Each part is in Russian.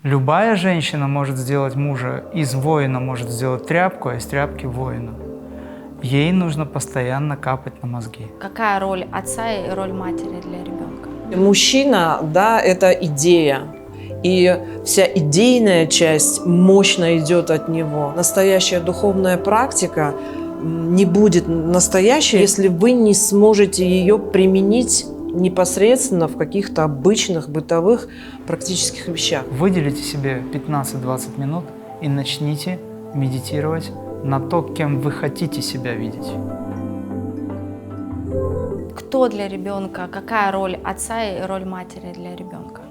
Любая женщина может сделать мужа, из воина может сделать тряпку, а из тряпки воина. Ей нужно постоянно капать на мозги. Какая роль отца и роль матери для ребенка? Мужчина, да, это идея. И вся идейная часть мощно идет от него. Настоящая духовная практика не будет настоящей, если вы не сможете ее применить непосредственно в каких-то обычных бытовых практических вещах. Выделите себе 15-20 минут и начните медитировать на то, кем вы хотите себя видеть. Кто для ребенка, какая роль отца и роль матери для ребенка?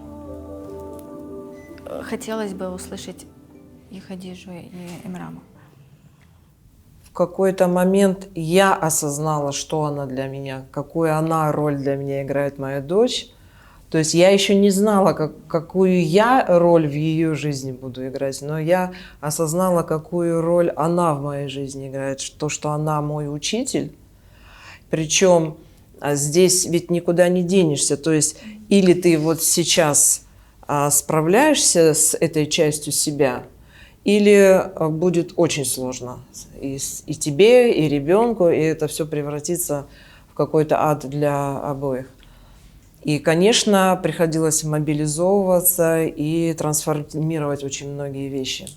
Хотелось бы услышать и Хадиджу, и Имрама. В какой-то момент я осознала, что она для меня, какую она роль для меня играет моя дочь. То есть я еще не знала, какую я роль в ее жизни буду играть, но я осознала, какую роль она в моей жизни играет, то, что она мой учитель. Причем здесь ведь никуда не денешься. То есть или ты вот сейчас справляешься с этой частью себя, или будет очень сложно и тебе, и ребенку, и это все превратится в какой-то ад для обоих. И, конечно, приходилось мобилизовываться и трансформировать очень многие вещи.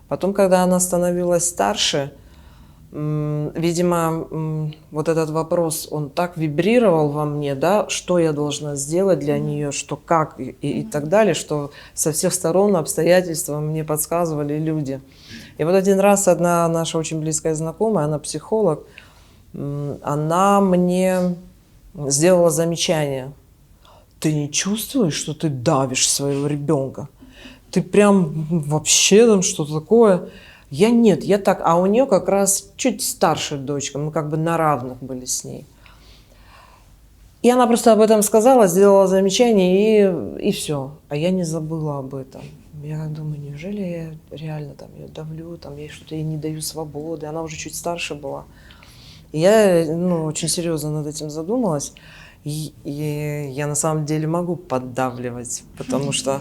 Потом, когда она становилась старше, видимо, вот этот вопрос, он так вибрировал во мне, да, что я должна сделать для нее, что как и так далее, что со всех сторон обстоятельства мне подсказывали люди. И вот один раз одна наша очень близкая знакомая, она психолог, она мне сделала замечание: ты не чувствуешь, что ты давишь своего ребенка? Ты прям вообще там что-то такое? Я нет, я так. А у нее как раз чуть старшая дочка, мы как бы на равных были с ней. И она просто об этом сказала, сделала замечание, и все. А я не забыла об этом. Я думаю, неужели я реально там ее давлю, там, я что-то ей не даю свободы. Она уже чуть старше была. И я очень серьезно над этим задумалась. И я на самом деле могу поддавливать, потому что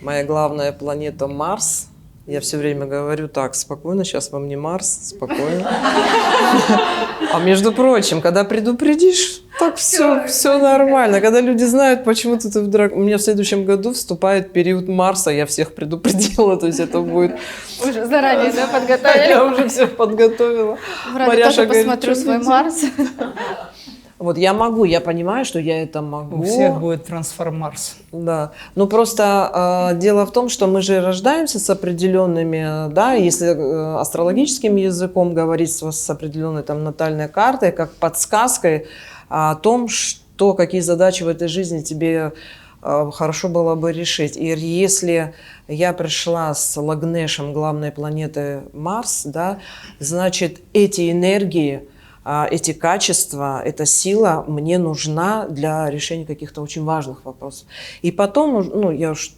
моя главная планета Марс. Я все время говорю так: спокойно, сейчас вам не Марс, спокойно. А между прочим, когда предупредишь, так все нормально. Когда люди знают, почему-то ты вдруг... У меня в следующем году вступает период Марса, я всех предупредила, то есть это будет... Уже заранее, да, подготовили? Я уже всех подготовила. Я тоже посмотрю свой Марс. Вот я могу, я понимаю, что я это могу. У всех будет трансформарс. Да, ну просто дело в том, что мы же рождаемся с определенными, да, если астрологическим языком говорить, с определенной там натальной картой, как подсказкой о том, что, какие задачи в этой жизни тебе хорошо было бы решить. И если я пришла с Лагнешем, главной планеты Марс, да, значит, эти энергии, эти качества, эта сила мне нужна для решения каких-то очень важных вопросов. И потом, я уж,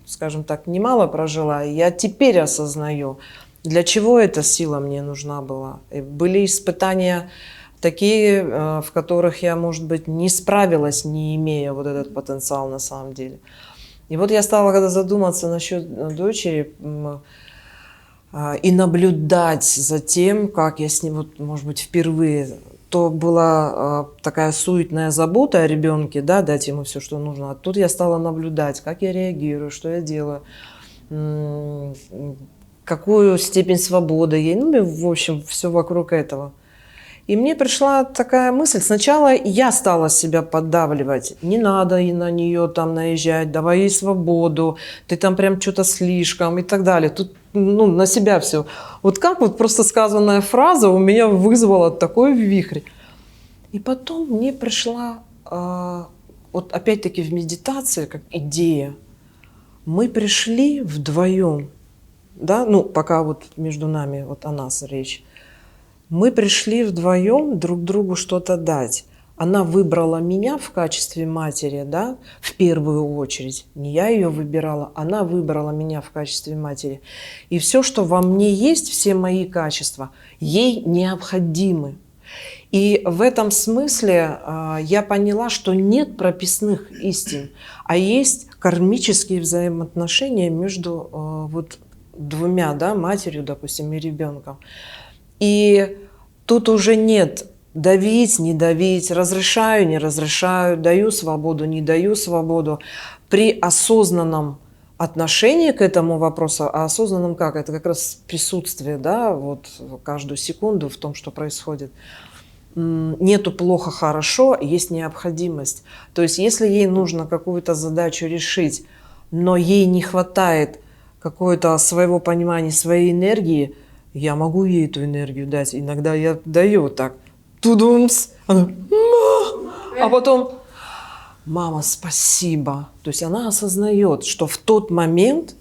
скажем так, немало прожила, я теперь осознаю, для чего эта сила мне нужна была. И были испытания такие, в которых я, может быть, не справилась, не имея вот этот потенциал на самом деле. И вот я стала, когда задуматься насчет дочери, и наблюдать за тем, как я с ним, вот, может быть, впервые, то была такая суетная забота о ребенке, да, дать ему все, что нужно. А тут я стала наблюдать, как я реагирую, что я делаю, какую степень свободы ей, в общем, все вокруг этого. И мне пришла такая мысль. Сначала я стала себя поддавливать. Не надо и на нее там наезжать, давай ей свободу, ты там прям что-то слишком и так далее. Тут на себя все. Вот как вот просто сказанная фраза у меня вызвала такой вихрь. И потом мне пришла, вот опять-таки в медитации, как идея. Мы пришли вдвоем, да, пока вот между нами вот о нас речь. Мы пришли вдвоем друг другу что-то дать. Она выбрала меня в качестве матери, да, в первую очередь. Не я ее выбирала, она выбрала меня в качестве матери. И все, что во мне есть, все мои качества, ей необходимы. И в этом смысле я поняла, что нет прописных истин, а есть кармические взаимоотношения между вот двумя, да, матерью, допустим, и ребенком. И тут уже нет давить, не давить, разрешаю, не разрешаю, даю свободу, не даю свободу. При осознанном отношении к этому вопросу, а осознанном как? Это как раз присутствие, да, вот каждую секунду в том, что происходит. Нету плохо, хорошо, есть необходимость. То есть если ей нужно какую-то задачу решить, но ей не хватает какого-то своего понимания, своей энергии, я могу ей эту энергию дать. Иногда я даю так. Тудумс. Она, а потом, мама, спасибо. То есть она осознает, что в тот момент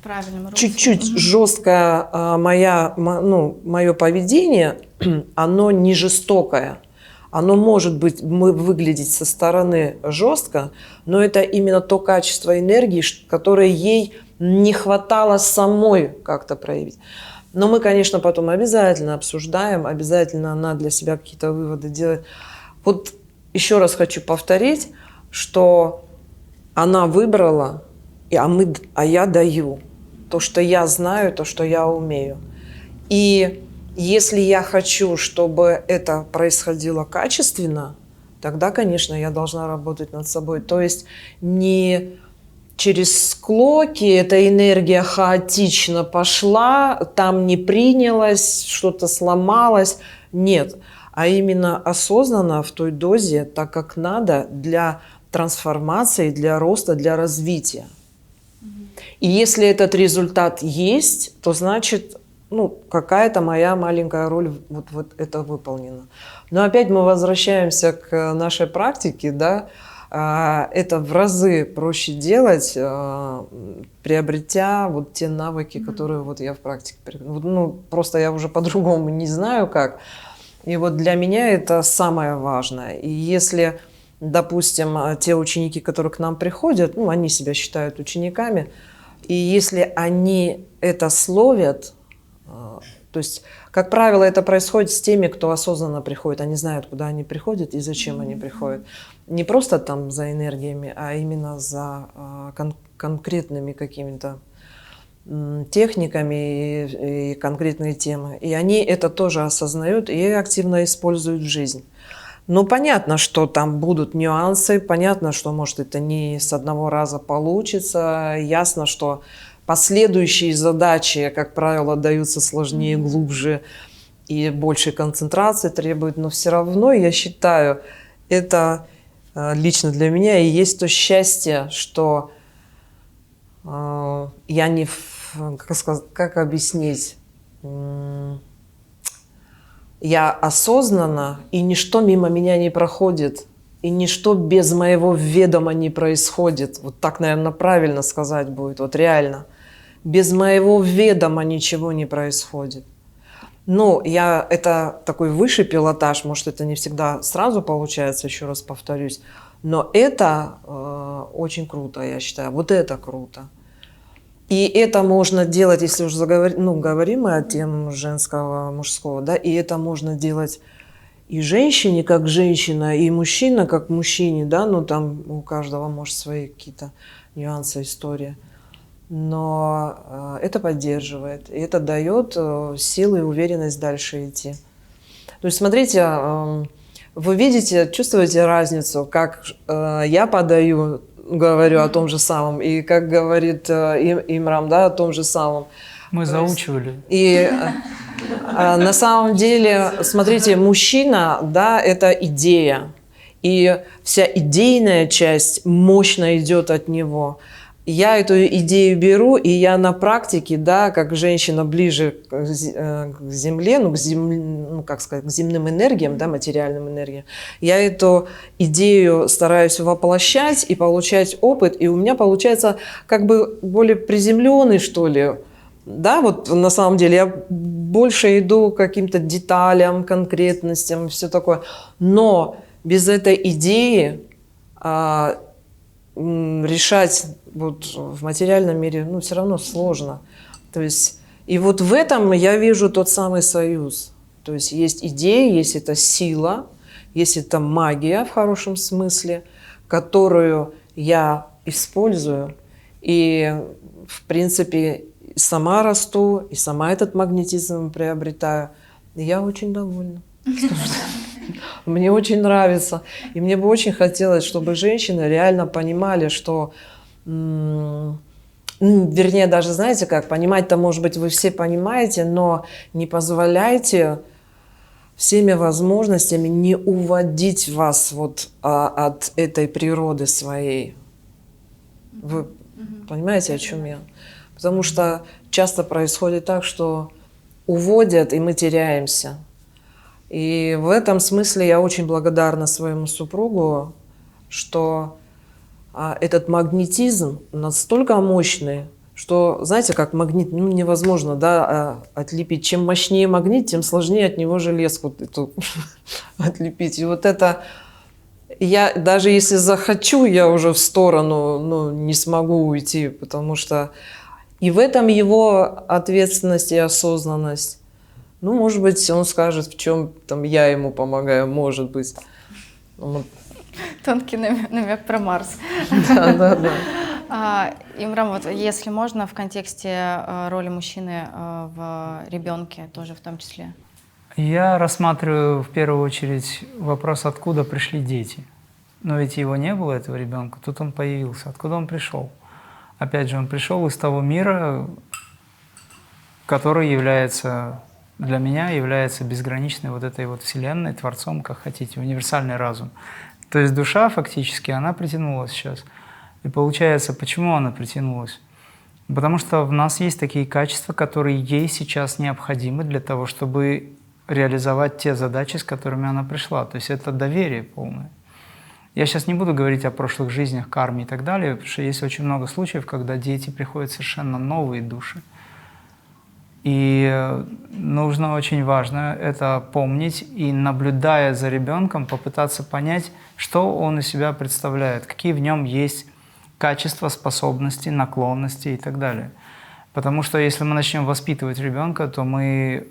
В правильном русле. чуть-чуть жесткое мое поведение, оно не жестокое. Оно может быть выглядеть со стороны жестко, но это именно то качество энергии, которое ей не хватало самой как-то проявить. Но мы, конечно, потом обязательно обсуждаем, обязательно она для себя какие-то выводы делает. Вот еще раз хочу повторить, что она выбрала, а я даю то, что я знаю, то, что я умею. И если я хочу, чтобы это происходило качественно, тогда, конечно, я должна работать над собой. То есть не через склоки эта энергия хаотично пошла, там не принялась, что-то сломалось. Нет, а именно осознанно в той дозе, так как надо для трансформации, для роста, для развития. И если этот результат есть, то значит, какая-то моя маленькая роль вот это выполнена. Но опять мы возвращаемся к нашей практике, да. Это в разы проще делать, приобретя вот те навыки, которые вот я в практике. Просто я уже по-другому не знаю как. И вот для меня это самое важное. И если, допустим, те ученики, которые к нам приходят, они себя считают учениками, и если они это словят, то есть, как правило, это происходит с теми, кто осознанно приходит. Они знают, куда они приходят и зачем они приходят. Не просто там за энергиями, а именно за конкретными какими-то техниками и конкретные темы. И они это тоже осознают и активно используют в жизни. Ну, понятно, что там будут нюансы, понятно, что, может, это не с одного раза получится. Ясно, что последующие задачи, как правило, даются сложнее, глубже и большей концентрации требуют. Но все равно, я считаю, это лично для меня и есть то счастье, что я не... Как объяснить? Я осознанно, и ничто мимо меня не проходит, и ничто без моего ведома не происходит. Вот так, наверное, правильно сказать будет, вот реально. Без моего ведома ничего не происходит. Это такой высший пилотаж, может, это не всегда сразу получается, еще раз повторюсь, но это очень круто, я считаю, вот это круто. И это можно делать, если уже говорим мы о теме женского, мужского, да, и это можно делать и женщине как женщина, и мужчина как мужчине, да, там у каждого, может, свои какие-то нюансы, история. Но это поддерживает, и это дает силы и уверенность дальше идти. То есть, смотрите, вы видите, чувствуете разницу, как я подаю, говорю о том же самом, и как говорит Имрам, да, о том же самом. Мы заучивали. И на самом деле, смотрите, мужчина, да, это идея, и вся идейная часть мощно идет от него. Я эту идею беру, и я на практике, да, как женщина ближе к земле, к земным энергиям, да, материальным энергиям, я эту идею стараюсь воплощать и получать опыт, и у меня получается как бы более приземленный, что ли. Да, вот на самом деле я больше иду к каким-то деталям, конкретностям, все такое. Но без этой идеи решать вот в материальном мире, все равно сложно. То есть, и вот в этом я вижу тот самый союз. То есть идея, есть эта сила, есть эта магия в хорошем смысле, которую я использую и, в принципе, сама расту, и сама этот магнетизм приобретаю. И я очень довольна. Мне очень нравится. И мне бы очень хотелось, чтобы женщины реально понимали, что... вернее, даже знаете как, понимать-то, может быть, вы все понимаете, но не позволяйте всеми возможностями не уводить вас вот от этой природы своей. Вы понимаете, о чем я? Потому что часто происходит так, что уводят, и мы теряемся. И в этом смысле я очень благодарна своему супругу, что этот магнетизм настолько мощный, что, знаете, как магнит, невозможно, да, отлепить. Чем мощнее магнит, тем сложнее от него железку эту отлепить. И вот это, я даже если захочу, я уже в сторону, не смогу уйти, потому что и в этом его ответственность и осознанность. Может быть, он скажет, в чем там я ему помогаю, может быть. Тонкий намек про Марс. Да. Имрам, вот если можно, в контексте роли мужчины в ребенке тоже в том числе. Я рассматриваю в первую очередь вопрос, откуда пришли дети. Но ведь его не было, этого ребенка, тут он появился. Откуда он пришел? Опять же, он пришел из того мира, который является, для меня является безграничной вот этой вот вселенной, творцом, как хотите, универсальный разум. То есть душа фактически, она притянулась сейчас. И получается, почему она притянулась? Потому что в нас есть такие качества, которые ей сейчас необходимы для того, чтобы реализовать те задачи, с которыми она пришла. То есть это доверие полное. Я сейчас не буду говорить о прошлых жизнях, карме и так далее, потому что есть очень много случаев, когда дети приходят совершенно новые души. И нужно, очень важно это помнить и, наблюдая за ребенком, попытаться понять, что он из себя представляет, какие в нем есть качества, способности, наклонности и так далее. Потому что если мы начнем воспитывать ребенка, то мы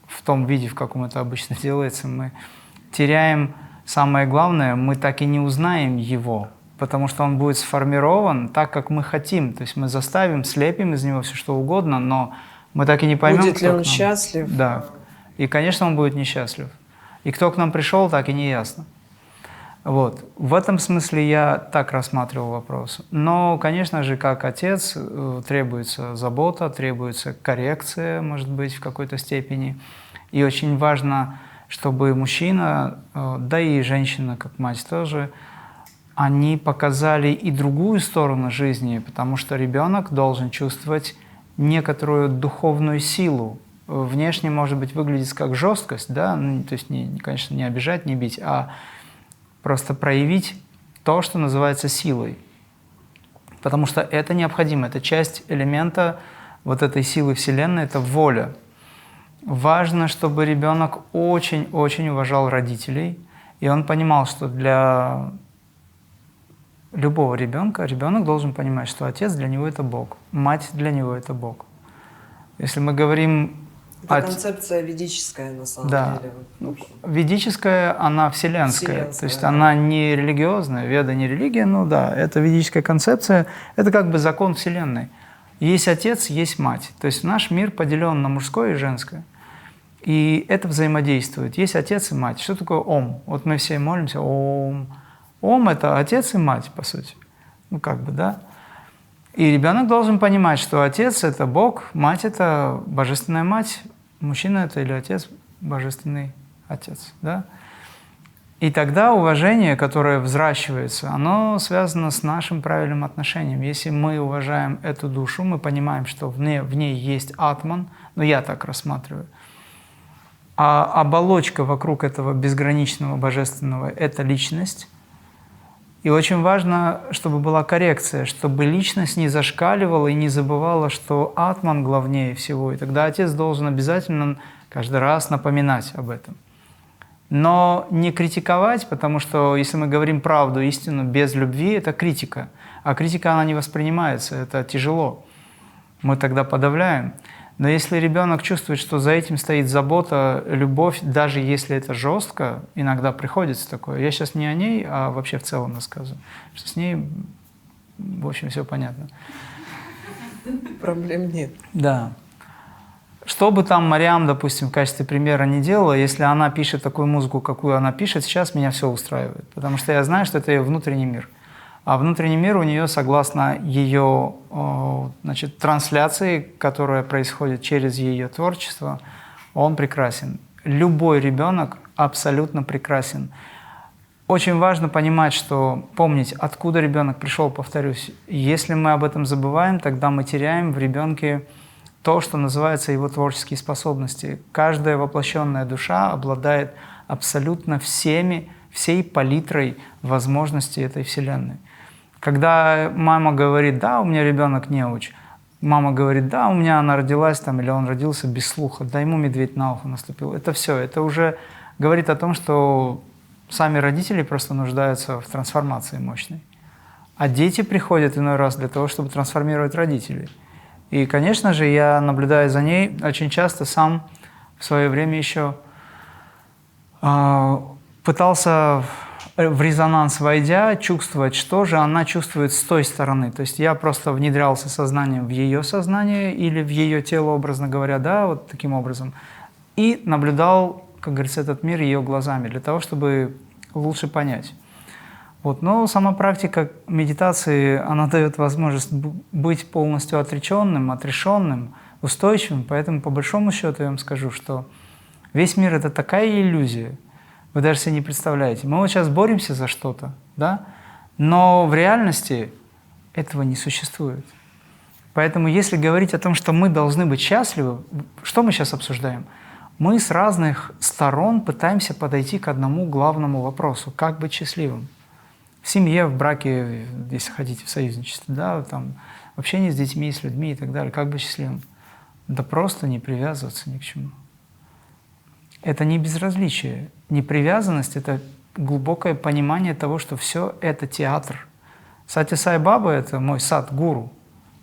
в том виде, в каком это обычно делается, мы теряем самое главное, мы так и не узнаем его, потому что он будет сформирован так, как мы хотим. То есть мы заставим, слепим из него все что угодно, но мы так и не поймем, будет ли он счастлив. Да. И, конечно, он будет несчастлив. И кто к нам пришел, так и не ясно. Вот. В этом смысле я так рассматривал вопрос. Но, конечно же, как отец, требуется забота, требуется коррекция, может быть, в какой-то степени. И очень важно, чтобы мужчина, да и женщина, как мать тоже, они показали и другую сторону жизни, потому что ребенок должен чувствовать некоторую духовную силу. Внешне, может быть, выглядит как жесткость, да, то есть, конечно, не обижать, не бить, а просто проявить то, что называется силой. Потому что это необходимо, это часть элемента вот этой силы Вселенной, это воля. Важно, чтобы ребенок очень-очень уважал родителей, и он понимал, что для любого ребенка ребенок должен понимать, что отец для него это Бог, мать для него это Бог. Если мы говорим... Это концепция ведическая, на самом деле. Ведическая, она вселенская. То есть она не религиозная, веда не религия, это ведическая концепция, это как бы закон Вселенной. Есть отец, есть мать. То есть наш мир поделен на мужское и женское. И это взаимодействует. Есть отец и мать. Что такое Ом? Вот мы все молимся Ом. Ом – это отец и мать, по сути. Да. И ребенок должен понимать, что отец – это Бог, мать – это божественная мать, мужчина – это или отец – божественный отец. Да? И тогда уважение, которое взращивается, оно связано с нашим правильным отношением. Если мы уважаем эту душу, мы понимаем, что в ней есть атман, я так рассматриваю, а оболочка вокруг этого безграничного божественного – это личность. И очень важно, чтобы была коррекция, чтобы личность не зашкаливала и не забывала, что атман главнее всего. И тогда отец должен обязательно каждый раз напоминать об этом. Но не критиковать, потому что если мы говорим правду, истину без любви, это критика. А критика, она не воспринимается, это тяжело. Мы тогда подавляем. Но если ребенок чувствует, что за этим стоит забота, любовь, даже если это жестко, иногда приходится такое. Я сейчас не о ней, а вообще в целом рассказываю. Что с ней, в общем, все понятно. Проблем нет. Да. Что бы там Мариам, допустим, в качестве примера не делала, если она пишет такую музыку, какую она пишет, сейчас меня все устраивает. Потому что я знаю, что это ее внутренний мир. А внутренний мир у нее, согласно ее, значит, трансляции, которая происходит через ее творчество, он прекрасен. Любой ребенок абсолютно прекрасен. Очень важно понимать, что помнить, откуда ребенок пришел, повторюсь. Если мы об этом забываем, тогда мы теряем в ребенке то, что называется его творческие способности. Каждая воплощенная душа обладает абсолютно всей палитрой возможностей этой Вселенной. Когда мама говорит: да, у меня ребенок неуч, мама говорит: да, у меня она родилась там, или он родился без слуха, да, ему медведь на ухо наступил. Это все, это уже говорит о том, что сами родители просто нуждаются в трансформации мощной. А дети приходят иной раз для того, чтобы трансформировать родителей. И, конечно же, я, наблюдая за ней, очень часто сам в свое время еще пытался в резонанс войдя, чувствовать, что же она чувствует с той стороны. То есть я просто внедрялся сознанием в ее сознание или в ее тело, образно говоря, да, вот таким образом, и наблюдал, как говорится, этот мир ее глазами, для того, чтобы лучше понять. Вот. Но сама практика медитации, она дает возможность быть полностью отреченным, отрешенным, устойчивым. Поэтому, по большому счету, я вам скажу, что весь мир – это такая иллюзия, вы даже себе не представляете. Мы вот сейчас боремся за что-то, да? Но в реальности этого не существует. Поэтому если говорить о том, что мы должны быть счастливы, что мы сейчас обсуждаем? Мы с разных сторон пытаемся подойти к одному главному вопросу – как быть счастливым. В семье, в браке, если хотите, в союзничестве, да, там, в общении с детьми, с людьми и так далее. Как быть счастливым? Да просто не привязываться ни к чему. Это не безразличие. Непривязанность – это глубокое понимание того, что все это театр. Сати Сай Баба – это мой сад-гуру,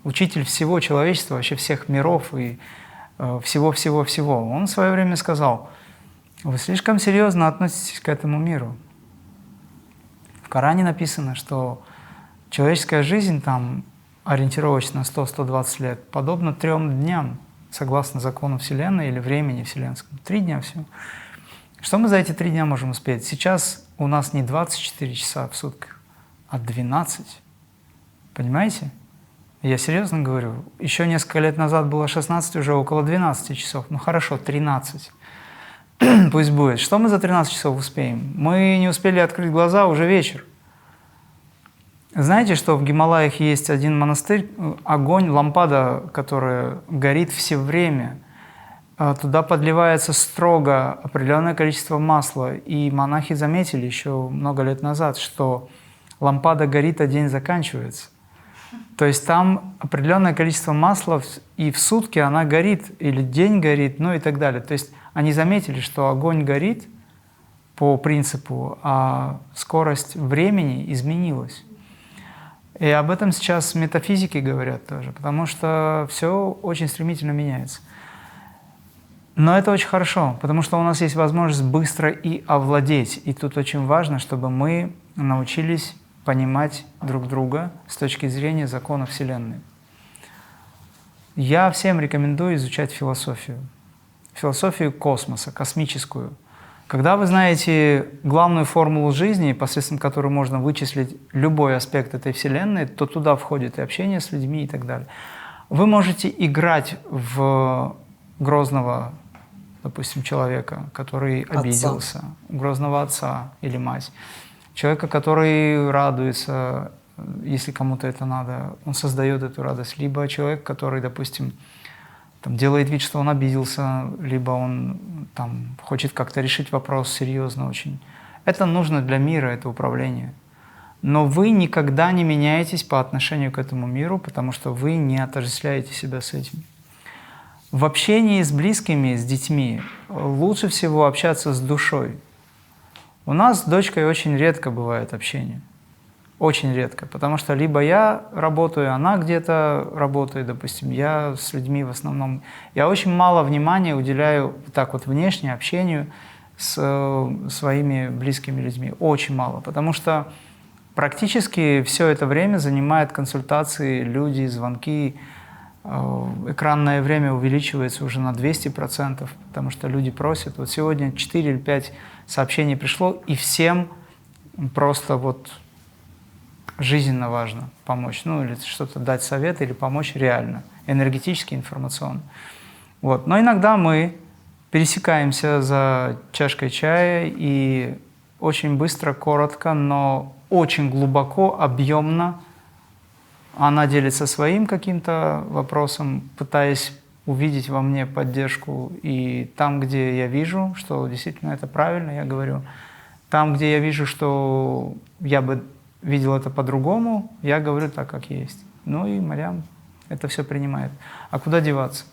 учитель всего человечества, вообще всех миров и всего-всего-всего. Он в свое время сказал: вы слишком серьезно относитесь к этому миру. В Коране написано, что человеческая жизнь там ориентировочно 100-120 лет подобна 3 дням, согласно закону Вселенной или времени вселенскому. 3 дня всего. Что мы за эти 3 дня можем успеть? Сейчас у нас не 24 часа в сутках, а 12. Понимаете? Я серьезно говорю. Еще несколько лет назад было 16, уже около 12 часов. Ну хорошо, 13. Пусть будет. Что мы за 13 часов успеем? Мы не успели открыть глаза, уже вечер. Знаете, что в Гималаях есть один монастырь, огонь, лампада, которая горит все время. Туда подливается строго определенное количество масла. И монахи заметили еще много лет назад, что лампада горит, а день заканчивается. То есть там определенное количество масла, и в сутки она горит, или день горит, ну и так далее. То есть они заметили, что огонь горит по принципу, а скорость времени изменилась. И об этом сейчас метафизики говорят тоже, потому что все очень стремительно меняется. Но это очень хорошо, потому что у нас есть возможность быстро и овладеть. И тут очень важно, чтобы мы научились понимать друг друга с точки зрения закона Вселенной. Я всем рекомендую изучать философию космоса, космическую. Когда вы знаете главную формулу жизни, посредством которой можно вычислить любой аспект этой Вселенной, то туда входит и общение с людьми и так далее. Вы можете играть в грозного, допустим, человека, который обиделся, грозного отца или мать, человека, который радуется, если кому-то это надо, он создает эту радость, либо человек, который, допустим, там, делает вид, что он обиделся, либо он там, хочет как-то решить вопрос серьезно очень. Это нужно для мира, это управление. Но вы никогда не меняетесь по отношению к этому миру, потому что вы не отождествляете себя с этим. В общении с близкими, с детьми лучше всего общаться с душой. У нас с дочкой очень редко бывает общение. Очень редко, потому что либо я работаю, она где-то работает, допустим, я с людьми в основном. Я очень мало внимания уделяю так вот внешне общению с своими близкими людьми, очень мало, потому что практически все это время занимает консультации, люди, звонки. Экранное время увеличивается уже на 200%, потому что люди просят. Вот сегодня 4 или 5 сообщений пришло, и всем просто вот жизненно важно помочь, ну или что-то дать совет или помочь реально, энергетически, информационно. Вот. Но иногда мы пересекаемся за чашкой чая и очень быстро, коротко, но очень глубоко, объемно она делится своим каким-то вопросом, пытаясь увидеть во мне поддержку. И там, где я вижу, что действительно это правильно, я говорю. Там, где я вижу, что я бы видел это по-другому, я говорю так, как есть. Ну и Марьям это все принимает. А куда деваться?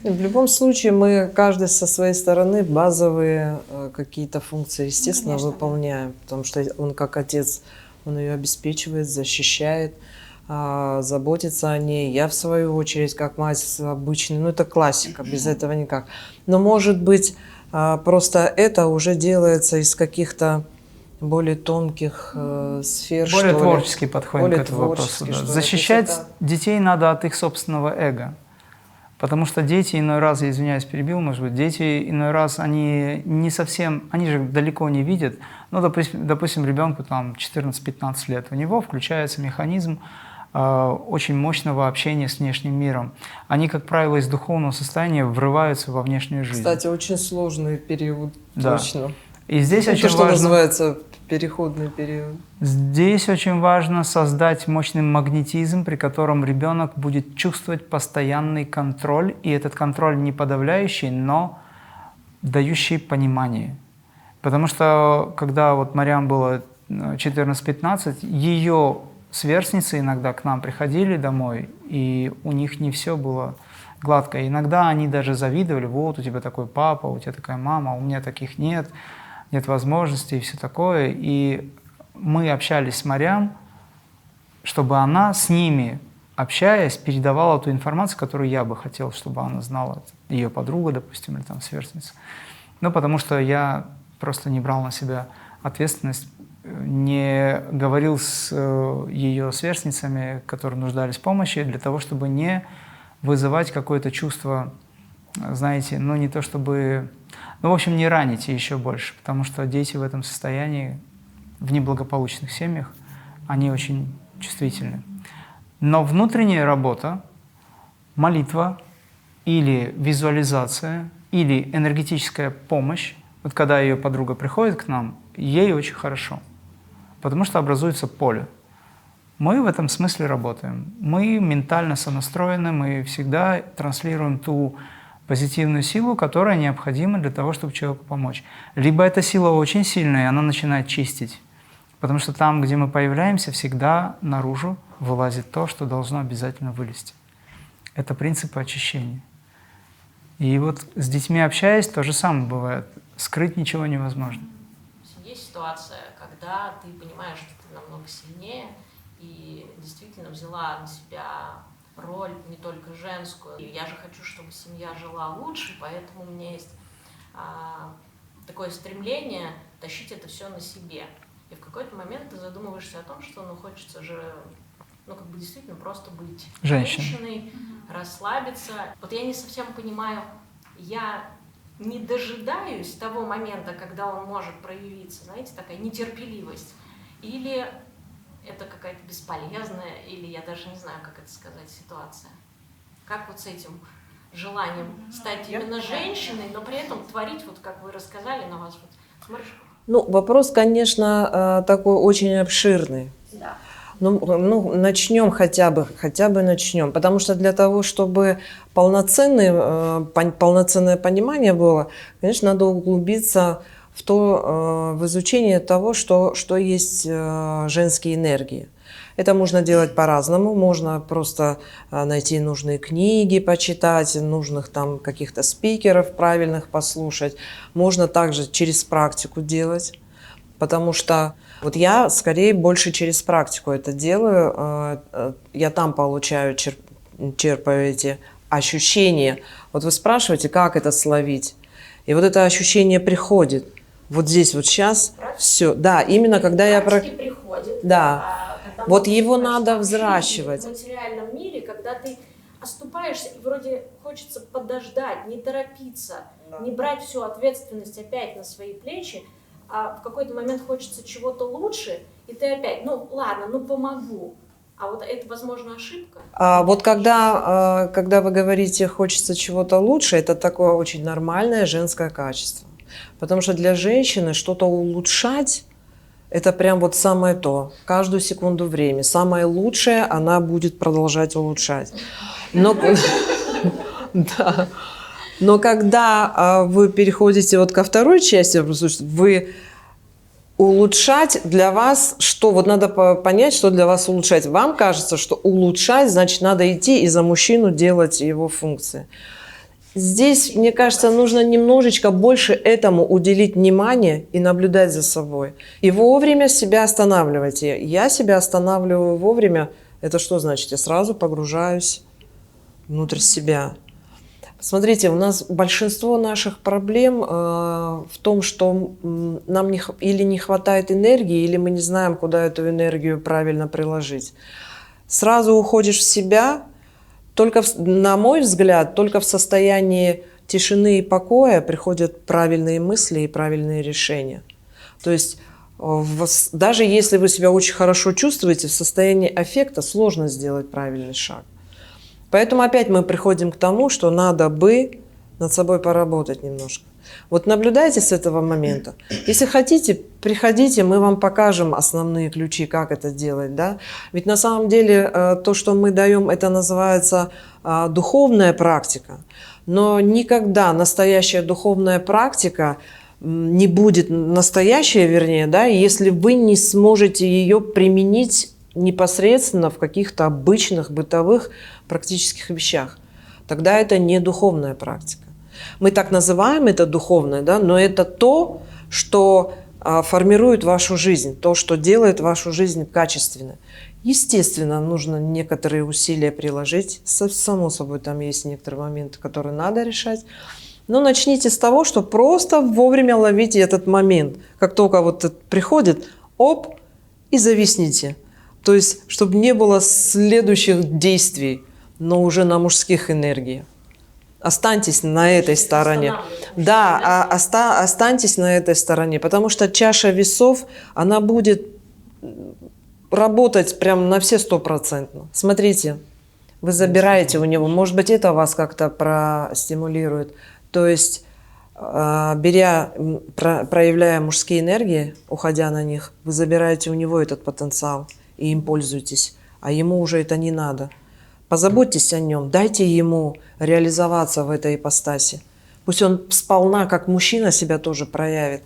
В любом случае, мы каждый со своей стороны базовые какие-то функции, естественно, конечно, выполняем, потому что он как отец, он ее обеспечивает, защищает, заботится о ней. Я, в свою очередь, как мать обычная, ну это классика, без этого никак. Но, может быть, просто это уже делается из каких-то более тонких сфер. Более что ли. творчески подходим Более к этому вопросу. творчески, Да. что ли. Защищать То есть это- детей надо от их собственного эго. Потому что дети иной раз, я извиняюсь, перебил, может быть, дети иной раз, они не совсем, они же далеко не видят. Ну, допустим ребенку там 14-15 лет, у него включается механизм очень мощного общения с внешним миром. Они, как правило, из духовного состояния врываются во внешнюю жизнь. Кстати, очень сложный период, Да. точно. И здесь Это очень что важно... называется переходный период. Здесь очень важно создать мощный магнетизм, при котором ребенок будет чувствовать постоянный контроль, и этот контроль не подавляющий, но дающий понимание. Потому что, когда вот Марьям было 14-15, ее сверстницы иногда к нам приходили домой, и у них не все было гладко. Иногда они даже завидовали: вот у тебя такой папа, у тебя такая мама, а у меня таких нет, нет возможностей и все такое. И мы общались с Марьям, чтобы она с ними, общаясь, передавала ту информацию, которую я бы хотел, чтобы она знала, ее подруга, допустим, или там сверстница. Ну, потому что я просто не брал на себя ответственность, не говорил с ее сверстницами, которые нуждались в помощи, для того, чтобы не вызывать какое-то чувство, знаете, ну не то чтобы, ну в общем не ранить еще больше, потому что дети в этом состоянии, в неблагополучных семьях, они очень чувствительны. Но внутренняя работа, молитва или визуализация, или энергетическая помощь, вот когда ее подруга приходит к нам, ей очень хорошо, потому что образуется поле. Мы в этом смысле работаем. Мы ментально сонастроены, мы всегда транслируем ту позитивную силу, которая необходима для того, чтобы человеку помочь. Либо эта сила очень сильная, и она начинает чистить. Потому что там, где мы появляемся, всегда наружу вылазит то, что должно обязательно вылезти. Это принципы очищения. И вот с детьми общаясь, то же самое бывает. Скрыть ничего невозможно. Есть ситуация, когда ты понимаешь, что ты намного сильнее, и действительно взяла на себя роль не только женскую. И я же хочу, чтобы семья жила лучше, поэтому у меня есть такое стремление тащить это все на себе. И в какой-то момент ты задумываешься о том, что хочется же, как бы действительно просто быть женщиной, расслабиться. Вот я не совсем понимаю, я не дожидаюсь того момента, когда он может проявиться, знаете, такая нетерпеливость, или это какая-то бесполезная, или я даже не знаю, как это сказать, ситуация. Как вот с этим желанием стать именно женщиной, но при этом творить, вот как вы рассказали, на вас вот смотришь. Вопрос, конечно, такой очень обширный. Да. Начнем хотя бы начнем, потому что для того, чтобы полноценное понимание было, конечно, надо углубиться в изучение того, что есть женские энергии. Это можно делать по-разному, можно просто найти нужные книги, почитать, нужных там каких-то спикеров правильных послушать. Можно также через практику делать, потому что Вот я скорее больше через практику это делаю. Я там получаю, черпаю эти ощущения. Вот вы спрашиваете, как это словить. И вот это ощущение приходит. Вот здесь вот сейчас все. Да, именно когда я... приходит. Да. Когда Вот его понимаешь, надо что взращивать. В материальном мире, когда ты оступаешься, и вроде хочется подождать, не торопиться, не брать всю ответственность опять на свои плечи, а в какой-то момент хочется чего-то лучше, и ты опять, ну ладно, ну помогу. А вот это, возможно, ошибка. Вот когда вы говорите «хочется чего-то лучше», это такое очень нормальное женское качество. Потому что для женщины что-то улучшать – это прям вот самое то. Каждую секунду времени. Самое лучшее она будет продолжать улучшать. Но, да. Но когда вы переходите вот ко второй части, вы улучшать для вас, что вот надо понять, что для вас улучшать. Вам кажется, что улучшать, значит, надо идти и за мужчину делать его функции. Здесь, мне кажется, нужно немножечко больше этому уделить внимание и наблюдать за собой. И вовремя себя останавливайте. Я себя останавливаю вовремя. Это что значит? Я сразу погружаюсь внутрь себя. Смотрите, у нас большинство наших проблем в том, что нам или не хватает энергии, или мы не знаем, куда эту энергию правильно приложить. Сразу уходишь в себя, только, на мой взгляд, только в состоянии тишины и покоя приходят правильные мысли и правильные решения. То есть даже если вы себя очень хорошо чувствуете, в состоянии аффекта сложно сделать правильный шаг. Поэтому опять мы приходим к тому, что надо бы над собой поработать немножко. Вот наблюдайте с этого момента. Если хотите, приходите, мы вам покажем основные ключи, как это делать. Да? Ведь на самом деле то, что мы даем, это называется духовная практика. Но никогда настоящая духовная практика не будет настоящая, вернее, да, если вы не сможете ее применить непосредственно в каких-то обычных бытовых практических вещах. Тогда это не духовная практика. Мы так называем это духовное, да, но это то, что формирует вашу жизнь, то, что делает вашу жизнь качественной. Естественно, нужно некоторые усилия приложить. Само собой, там есть некоторые моменты, которые надо решать. Но начните с того, что просто вовремя ловите этот момент. Как только вот это приходит, оп, и зависните. То есть, чтобы не было следующих действий, но уже на мужских энергиях. Останьтесь на этой стороне. Да, останьтесь на этой стороне, потому что чаша весов, она будет работать прям на все 100%. Смотрите, вы забираете у него, может быть, это вас как-то простимулирует. То есть, проявляя мужские энергии, уходя на них, вы забираете у него этот потенциал и им пользуетесь, а ему уже это не надо. Позаботьтесь о нем, дайте ему реализоваться в этой ипостаси. Пусть он сполна, как мужчина, себя тоже проявит.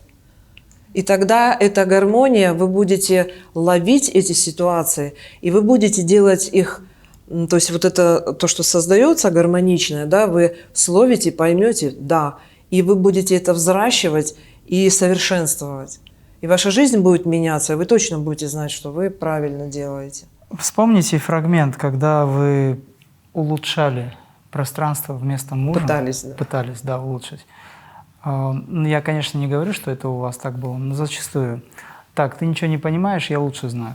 И тогда эта гармония, вы будете ловить эти ситуации, и вы будете делать их, то есть вот это, то, что создается гармоничное, да, вы словите, поймете, да, и вы будете это взращивать и совершенствовать. И ваша жизнь будет меняться, и вы точно будете знать, что вы правильно делаете. Вспомните фрагмент, когда вы улучшали пространство вместо мужа. Пытались, да. Пытались, да, улучшить. Я, конечно, не говорю, что это у вас так было, но зачастую. Так, ты ничего не понимаешь, я лучше знаю.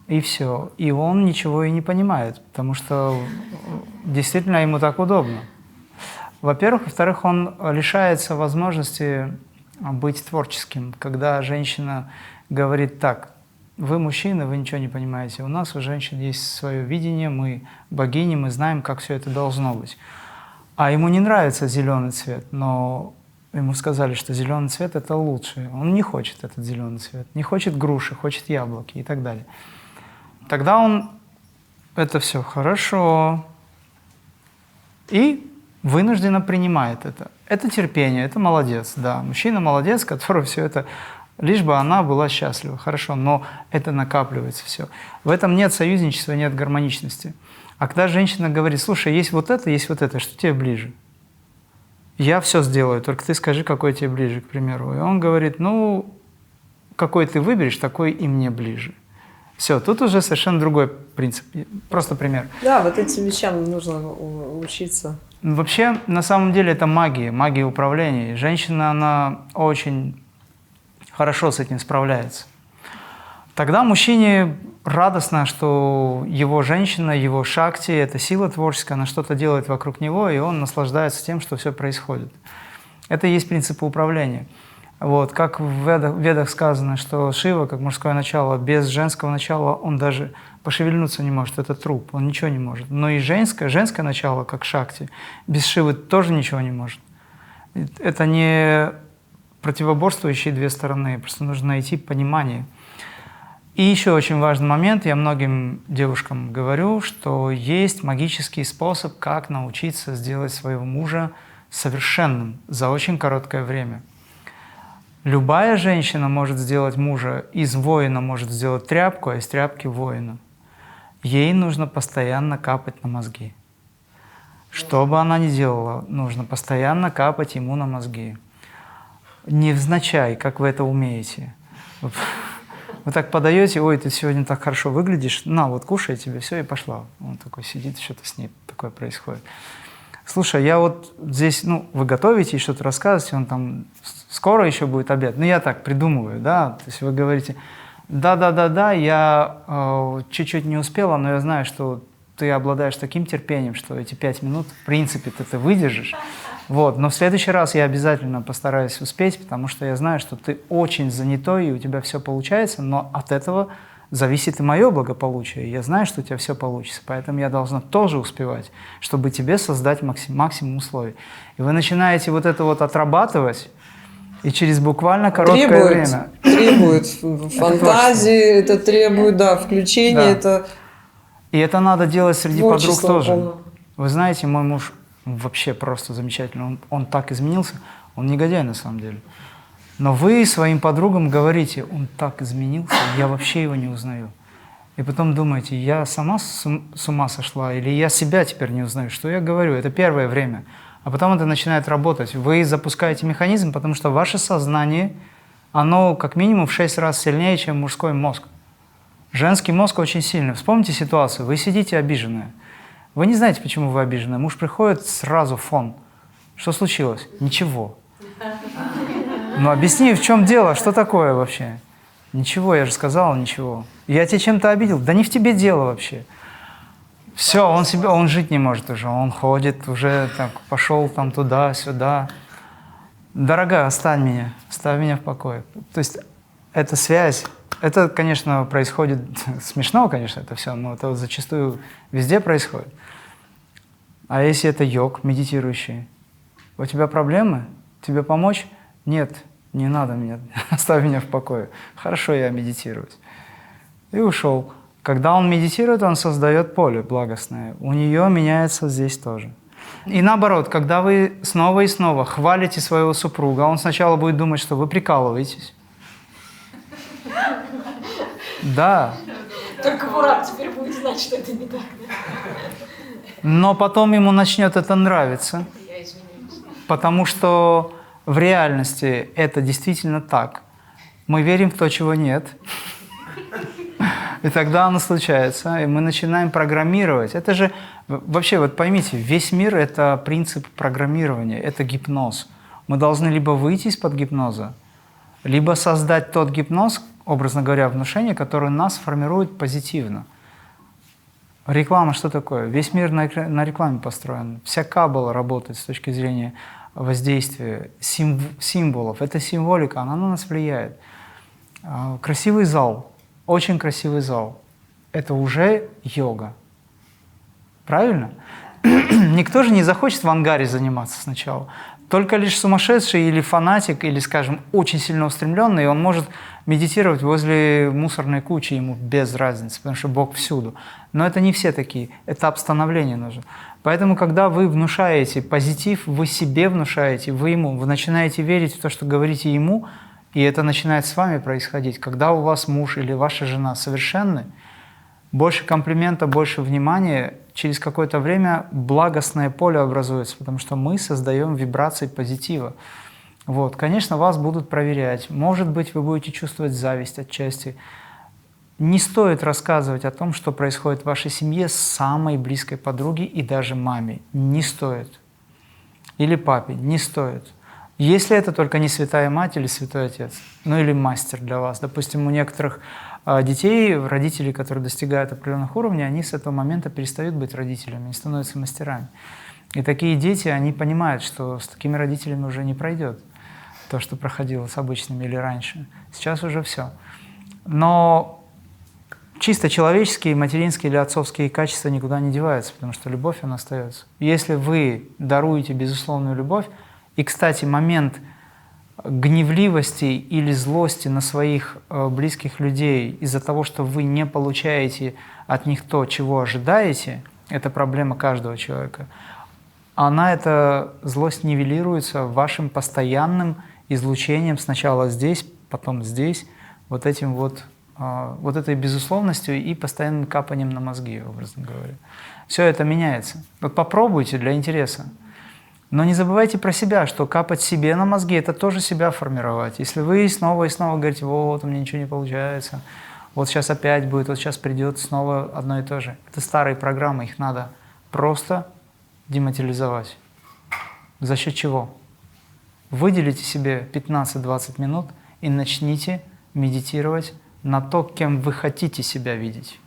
И все. И он ничего и не понимает, потому что действительно ему так удобно. Во-первых. Во-вторых, он лишается возможности быть творческим, когда женщина говорит так: вы мужчины, вы ничего не понимаете. У нас, у женщин, есть свое видение, мы богини, мы знаем, как все это должно быть. А ему не нравится зеленый цвет, но ему сказали, что зеленый цвет – это лучше. Он не хочет этот зеленый цвет, не хочет груши, хочет яблоки и так далее. Тогда он это все хорошо и вынужденно принимает это. Это терпение, это молодец, да. Мужчина молодец, который все это... Лишь бы она была счастлива, хорошо, но это накапливается все. В этом нет союзничества, нет гармоничности. А когда женщина говорит: слушай, есть вот это, что тебе ближе? Я все сделаю, только ты скажи, какое тебе ближе, к примеру. И он говорит: ну, какой ты выберешь, такой и мне ближе. Все, тут уже совершенно другой принцип. Просто пример. Да, вот этим вещам нужно учиться. Вообще, на самом деле, это магия управления. И женщина, она очень хорошо с этим справляется. Тогда мужчине радостно, что его женщина, его шакти, это сила творческая, она что-то делает вокруг него, и он наслаждается тем, что все происходит. Это и есть принципы управления. Вот, как в ведах сказано, что Шива, как мужское начало, без женского начала он даже пошевельнуться не может, это труп, он ничего не может. Но и женское начало, как Шакти, без Шивы тоже ничего не может. Это не противоборствующие две стороны, просто нужно найти понимание. И еще очень важный момент, я многим девушкам говорю, что есть магический способ, как научиться сделать своего мужа совершенным за очень короткое время. Любая женщина может сделать мужа, из воина может сделать тряпку, а из тряпки воина. Ей нужно постоянно капать на мозги. Что бы она ни делала, нужно постоянно капать ему на мозги. Невзначай, как вы это умеете. Вы так подаете, ой, ты сегодня так хорошо выглядишь, на, вот кушай тебе, все, и пошла. Он такой сидит, что-то с ней такое происходит. Слушай, я вот здесь, ну, вы готовите и что-то рассказываете, он там, скоро еще будет обед. Ну, я так придумываю, да, то есть вы говорите, да, я чуть-чуть не успела, но я знаю, что ты обладаешь таким терпением, что эти 5 минут, в принципе, ты выдержишь. Вот, но в следующий раз я обязательно постараюсь успеть, потому что я знаю, что ты очень занятой, и у тебя все получается, но от этого зависит и мое благополучие. Я знаю, что у тебя все получится, поэтому я должна тоже успевать, чтобы тебе создать максимум условий. И вы начинаете вот это вот отрабатывать, и через буквально короткое время... Требует фантазии, это требует, да, включения, Да. это... И это надо делать среди подруг Творчество тоже. полное. Вы знаете, мой муж вообще просто замечательный, он так изменился, он негодяй на самом деле. Но вы своим подругам говорите, он так изменился, я вообще его не узнаю. И потом думаете, я сама с ума сошла, или я себя теперь не узнаю. Что я говорю? Это первое время. А потом это начинает работать. Вы запускаете механизм, потому что ваше сознание, оно как минимум в 6 раз сильнее, чем мужской мозг. Женский мозг очень сильный. Вспомните ситуацию. Вы сидите обиженная. Вы не знаете, почему вы обиженная. Муж приходит, сразу фон. Что случилось? Ничего. Ну объясни, в чем дело, что такое вообще? Ничего, я же сказала, ничего. Я тебя чем-то обидел? Да не в тебе дело вообще. Все, он жить не может уже, он ходит, уже так, пошел там туда-сюда. Дорогая, оставь меня в покое. То есть эта связь, это, конечно, происходит, смешно, конечно, это все, но это зачастую везде происходит. А если это йог, медитирующий? У тебя проблемы? Тебе помочь? Нет, не надо меня, оставь меня в покое. Хорошо, я медитирую. И ушел. Когда он медитирует, он создает поле благостное. У нее меняется здесь тоже. И наоборот, когда вы снова и снова хвалите своего супруга, он сначала будет думать, что вы прикалываетесь. Да. Только Мурат теперь будет знать, что это не так. Но потом ему начнет это нравиться. Я извиняюсь. Потому что в реальности это действительно так. Мы верим в то, чего нет. И тогда оно случается, и мы начинаем программировать. Это же, вообще, вот поймите, весь мир – это принцип программирования, это гипноз. Мы должны либо выйти из-под гипноза, либо создать тот гипноз, образно говоря, внушение, которое нас формирует позитивно. Реклама что такое? Весь мир на рекламе построен. Вся каббала работает с точки зрения воздействия символов. Это символика, она на нас влияет. Красивый зал. Очень красивый зал. Это уже йога. Правильно? Никто же не захочет в ангаре заниматься сначала. Только лишь сумасшедший или фанатик, или, скажем, очень сильно устремленный, он может медитировать возле мусорной кучи, ему без разницы, потому что Бог всюду. Но это не все такие. Этап становления нужен. Поэтому, когда вы внушаете позитив, вы себе внушаете, вы ему, вы начинаете верить в то, что говорите ему, и это начинает с вами происходить. Когда у вас муж или ваша жена совершенны, больше комплимента, больше внимания, через какое-то время благостное поле образуется, потому что мы создаем вибрации позитива. Вот, конечно, вас будут проверять. Может быть, вы будете чувствовать зависть отчасти. Не стоит рассказывать о том, что происходит в вашей семье с самой близкой подругой и даже маме. Не стоит. Или папе. Не стоит. Если это только не святая мать или святой отец, ну или мастер для вас. Допустим, у некоторых детей, родителей, которые достигают определенных уровней, они с этого момента перестают быть родителями и становятся мастерами. И такие дети, они понимают, что с такими родителями уже не пройдет то, что проходило с обычными или раньше. Сейчас уже все. Но чисто человеческие, материнские или отцовские качества никуда не деваются, потому что любовь, она остается. Если вы даруете безусловную любовь, и, кстати, момент гневливости или злости на своих близких людей из-за того, что вы не получаете от них то, чего ожидаете, это проблема каждого человека. Эта злость нивелируется вашим постоянным излучением сначала здесь, потом здесь, вот этой безусловностью и постоянным капанием на мозги, образно говоря. Все это меняется. Вот попробуйте для интереса. Но не забывайте про себя, что капать себе на мозги – это тоже себя формировать. Если вы снова и снова говорите, вот, у меня ничего не получается, вот сейчас опять будет, вот сейчас придет снова одно и то же. Это старые программы, их надо просто дематериализовать. За счет чего? Выделите себе 15-20 минут и начните медитировать на то, кем вы хотите себя видеть.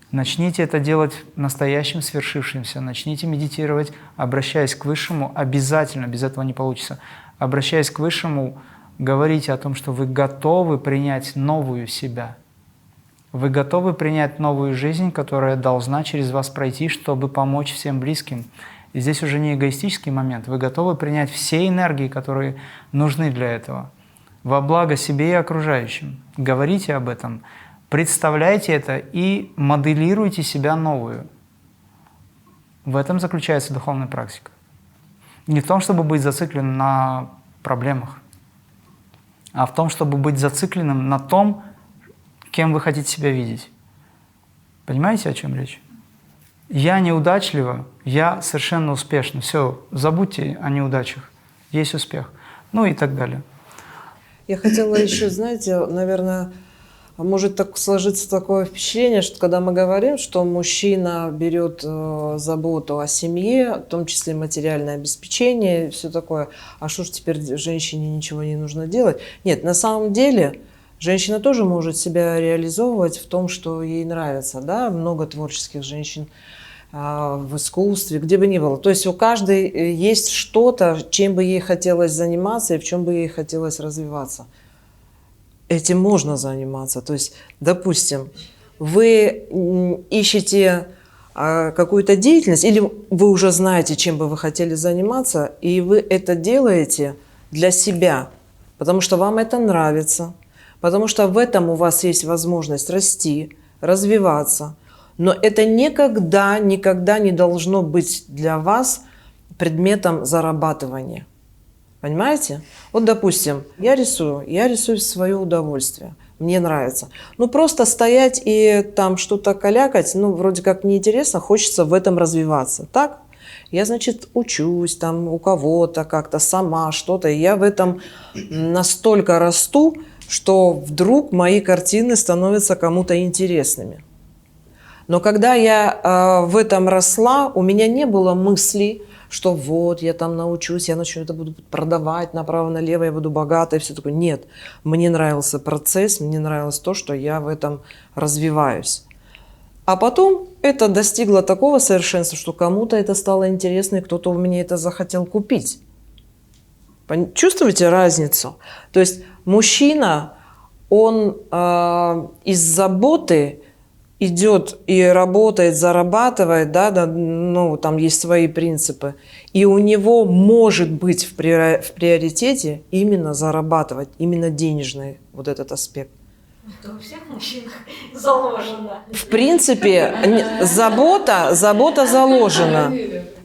Начните это делать настоящим, свершившимся. Начните медитировать, обращаясь к Высшему. Обязательно, без этого не получится. Обращаясь к Высшему, говорите о том, что вы готовы принять новую себя. Вы готовы принять новую жизнь, которая должна через вас пройти, чтобы помочь всем близким. И здесь уже не эгоистический момент. Вы готовы принять все энергии, которые нужны для этого. Во благо себе и окружающим. Говорите об этом. Представляйте это и моделируйте себя новую. В этом заключается духовная практика. Не в том, чтобы быть зацикленным на проблемах, а в том, чтобы быть зацикленным на том, кем вы хотите себя видеть. Понимаете, о чем речь? Я неудачлива, я совершенно успешна. Все, забудьте о неудачах. Есть успех. Ну и так далее. Я хотела еще, знаете, наверное, может так сложиться такое впечатление, что когда мы говорим, что мужчина берет заботу о семье, в том числе материальное обеспечение и все такое, а что ж теперь женщине ничего не нужно делать? Нет, на самом деле женщина тоже может себя реализовывать в том, что ей нравится. Да? Много творческих женщин в искусстве, где бы ни было. То есть у каждой есть что-то, чем бы ей хотелось заниматься и в чем бы ей хотелось развиваться. Этим можно заниматься. То есть, допустим, вы ищете какую-то деятельность, или вы уже знаете, чем бы вы хотели заниматься, и вы это делаете для себя, потому что вам это нравится, потому что в этом у вас есть возможность расти, развиваться. Но это никогда не должно быть для вас предметом зарабатывания. Понимаете? Вот, допустим, я рисую в свое удовольствие, мне нравится. Ну, просто стоять и там что-то калякать, ну, вроде как неинтересно, хочется в этом развиваться, так? Я, значит, учусь там у кого-то как-то сама что-то, и я в этом настолько расту, что вдруг мои картины становятся кому-то интересными. Но когда я в этом росла, у меня не было мысли, что вот, я там научусь, я начну это буду продавать направо-налево, я буду богатой, и все такое. Нет, мне нравился процесс, мне нравилось то, что я в этом развиваюсь. А потом это достигло такого совершенства, что кому-то это стало интересно, и кто-то у меня это захотел купить. Чувствуете разницу? То есть мужчина, он из заботы идет и работает, зарабатывает, да, ну, там есть свои принципы, и у него может быть в приоритете именно зарабатывать, именно денежный вот этот аспект. Это у всех мужчин заложено. В принципе, забота заложена.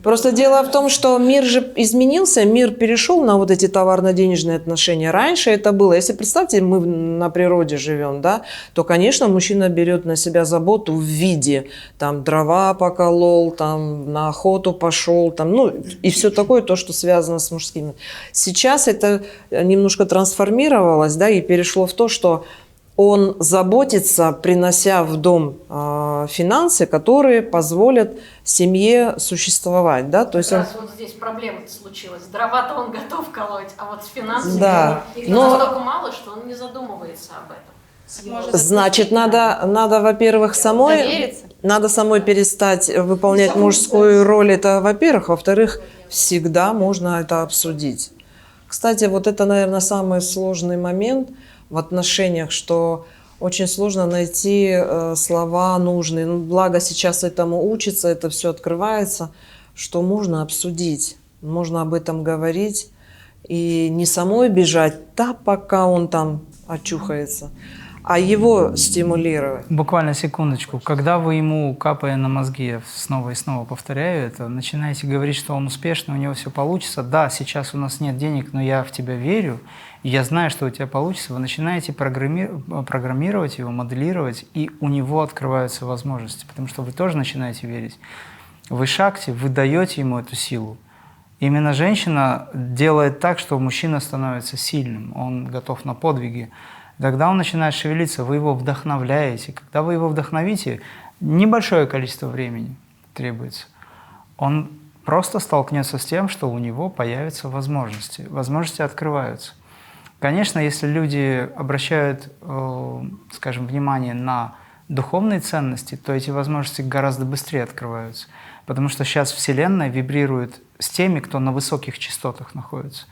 Просто дело в том, что мир же изменился, мир перешел на вот эти товарно-денежные отношения. Раньше это было, если представьте, мы на природе живем, да, то, конечно, мужчина берет на себя заботу в виде, там, дрова поколол, там, на охоту пошел, там, ну, и все такое, то, что связано с мужским. Сейчас это немножко трансформировалось, да, и перешло в то, что он заботится, принося в дом финансы, которые позволят семье существовать, да, то есть Как он... раз вот здесь проблема-то случилась. Дрова-то он готов колоть, а вот с финансами Да, их но- настолько мало, что он не задумывается об этом. Может, Значит, надо, во-первых, довериться? надо самой перестать выполнять мужскую роль, это во-первых. Во-вторых, всегда можно это обсудить. Кстати, вот это, наверное, самый сложный момент в отношениях, что очень сложно найти слова нужные. Ну, благо сейчас этому учится, это все открывается, что можно обсудить, можно об этом говорить и не самой бежать, да, пока он там очухается, а его стимулировать. Буквально секундочку. Когда вы ему, капая на мозги, я снова и снова повторяю это, начинаете говорить, что он успешный, у него все получится. Да, сейчас у нас нет денег, но я в тебя верю, и я знаю, что у тебя получится. Вы начинаете программировать его, моделировать, и у него открываются возможности, потому что вы тоже начинаете верить. Вы шагте, вы даете ему эту силу. Именно женщина делает так, что мужчина становится сильным, он готов на подвиги. Тогда он начинает шевелиться, вы его вдохновляете. Когда вы его вдохновите, небольшое количество времени требуется. Он просто столкнется с тем, что у него появятся возможности. Возможности открываются. Конечно, если люди обращают, скажем, внимание на духовные ценности, то эти возможности гораздо быстрее открываются. Потому что сейчас Вселенная вибрирует с теми, кто на высоких частотах находится.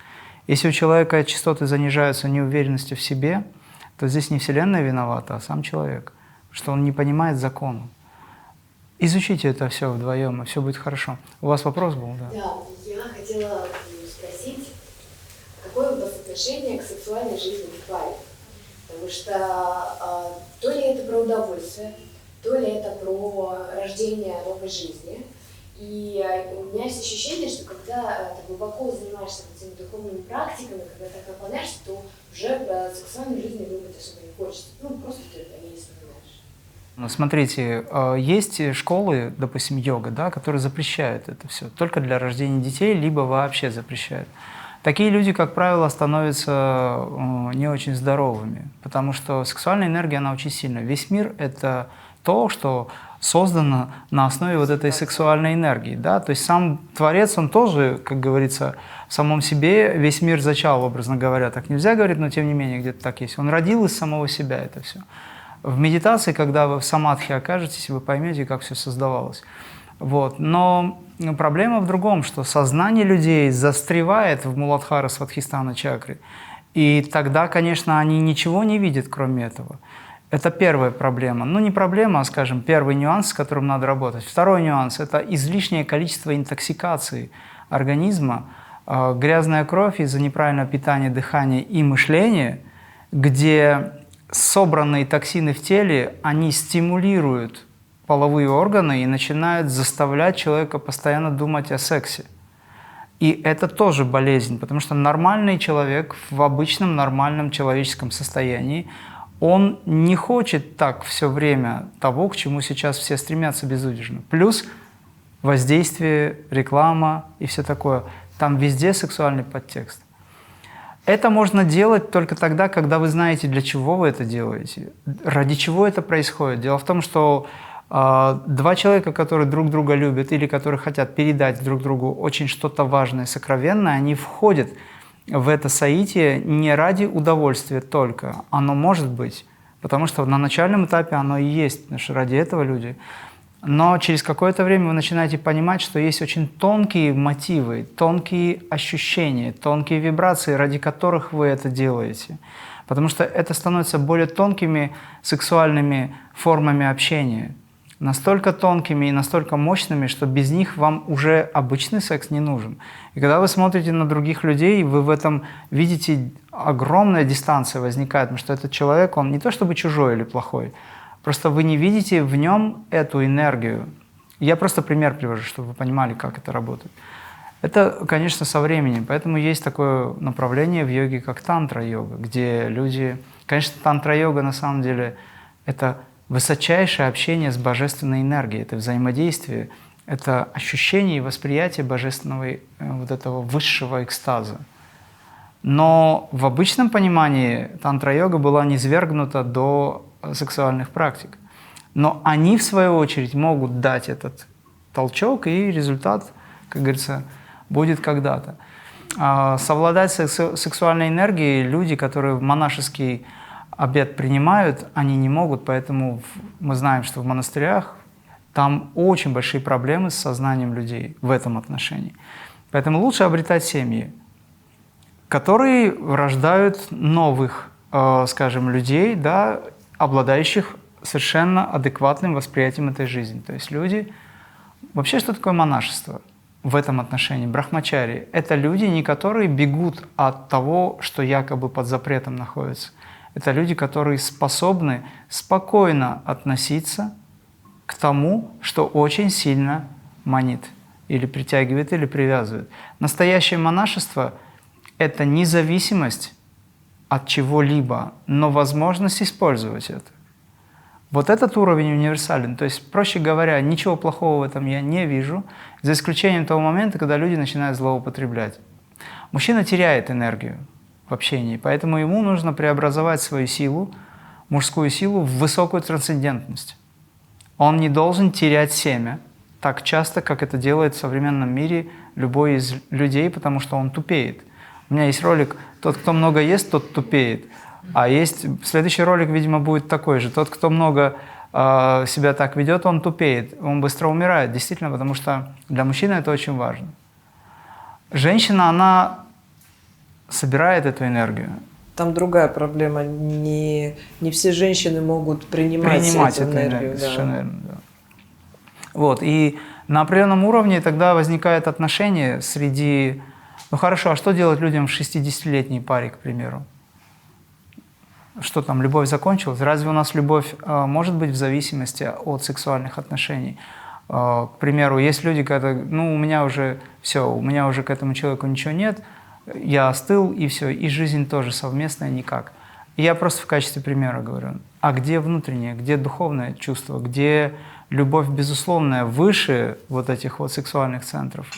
Если у человека частоты занижаются неуверенностью в себе, то здесь не Вселенная виновата, а сам человек, что он не понимает закона. Изучите это все вдвоем, и все будет хорошо. У вас вопрос был, да? Да, я хотела спросить, какое у вас отношение к сексуальной жизни в паре? Потому что то ли это про удовольствие, то ли это про рождение новой жизни. И у меня есть ощущение, что когда ты глубоко занимаешься этими духовными практиками, когда ты так наполняешься, то уже сексуальной жизни думать особо не хочется. Ну, просто ты о ней не вспоминаешь. Ну, смотрите, есть школы, допустим, йога, да, которые запрещают это все только для рождения детей, либо вообще запрещают. Такие люди, как правило, становятся не очень здоровыми, потому что сексуальная энергия, она очень сильная. Весь мир — это то, что создано на основе вот этой сексуальной энергии. Да? То есть сам Творец, он тоже, как говорится, в самом себе весь мир зачал, образно говоря. Так нельзя говорить, но тем не менее где-то так есть. Он родил из самого себя это все. В медитации, когда вы в самадхи окажетесь, вы поймете, как все создавалось. Вот. Но проблема в другом, что сознание людей застревает в Муладхара Свадхистана чакре. И тогда, конечно, они ничего не видят, кроме этого. Это первая проблема. Ну, не проблема, а, скажем, первый нюанс, с которым надо работать. Второй нюанс – это излишнее количество интоксикации организма, грязная кровь из-за неправильного питания, дыхания и мышления, где собранные токсины в теле, они стимулируют половые органы и начинают заставлять человека постоянно думать о сексе. И это тоже болезнь, потому что нормальный человек в обычном нормальном человеческом состоянии, он не хочет так все время того, к чему сейчас все стремятся безудержно. Плюс воздействие, реклама и все такое. Там везде сексуальный подтекст. Это можно делать только тогда, когда вы знаете, для чего вы это делаете, ради чего это происходит. Дело в том, что два человека, которые друг друга любят или которые хотят передать друг другу очень что-то важное, сокровенное, они входят в это соитие не ради удовольствия только. Оно может быть, потому что на начальном этапе оно и есть, потому что ради этого люди. Но через какое-то время вы начинаете понимать, что есть очень тонкие мотивы, тонкие ощущения, тонкие вибрации, ради которых вы это делаете. Потому что это становится более тонкими сексуальными формами общения. Настолько тонкими и настолько мощными, что без них вам уже обычный секс не нужен. И когда вы смотрите на других людей, вы в этом видите, огромная дистанция возникает, потому что этот человек, он не то чтобы чужой или плохой, просто вы не видите в нем эту энергию. Я просто пример привожу, чтобы вы понимали, как это работает. Это, конечно, со временем. Поэтому есть такое направление в йоге, как тантра-йога, где люди... Конечно, тантра-йога на самом деле это высочайшее общение с божественной энергией, это взаимодействие, это ощущение и восприятие божественного вот этого высшего экстаза. Но в обычном понимании тантра-йога была низвергнута до сексуальных практик. Но они, в свою очередь, могут дать этот толчок, и результат, как говорится, будет когда-то. Совладать с сексуальной энергией люди, которые в монашеский обет принимают, они не могут, поэтому мы знаем, что в монастырях там очень большие проблемы с сознанием людей в этом отношении. Поэтому лучше обретать семьи, которые рождают новых, скажем, людей, да, обладающих совершенно адекватным восприятием этой жизни. То есть люди... Вообще, что такое монашество в этом отношении? Брахмачари – это люди, не которые бегут от того, что якобы под запретом находится. Это люди, которые способны спокойно относиться к тому, что очень сильно манит, или притягивает, или привязывает. Настоящее монашество – это независимость от чего-либо, но возможность использовать это. Вот этот уровень универсален. То есть, проще говоря, ничего плохого в этом я не вижу, за исключением того момента, когда люди начинают злоупотреблять. Мужчина теряет энергию в общении, поэтому ему нужно преобразовать свою силу, мужскую силу, в высокую трансцендентность. Он не должен терять семя так часто, как это делает в современном мире любой из людей, потому что он тупеет. У меня есть ролик «Тот, кто много ест, тот тупеет». А есть следующий ролик, видимо, будет такой же. Тот, кто много себя так ведет, он тупеет, он быстро умирает, действительно, потому что для мужчины это очень важно. Женщина, она собирает эту энергию. Там другая проблема. Не все женщины могут принимать эту энергию. Да. Совершенно верно, да. Вот, и на определенном уровне тогда возникает отношение среди... Ну хорошо, а что делать людям в 60-летней паре, к примеру? Что там, любовь закончилась? Разве у нас любовь может быть в зависимости от сексуальных отношений? К примеру, есть люди, когда, ну, у меня уже все, у меня уже к этому человеку ничего нет, я остыл, и все, и жизнь тоже совместная никак. И я просто в качестве примера говорю, а где внутреннее, где духовное чувство, где любовь безусловная выше вот этих вот сексуальных центров?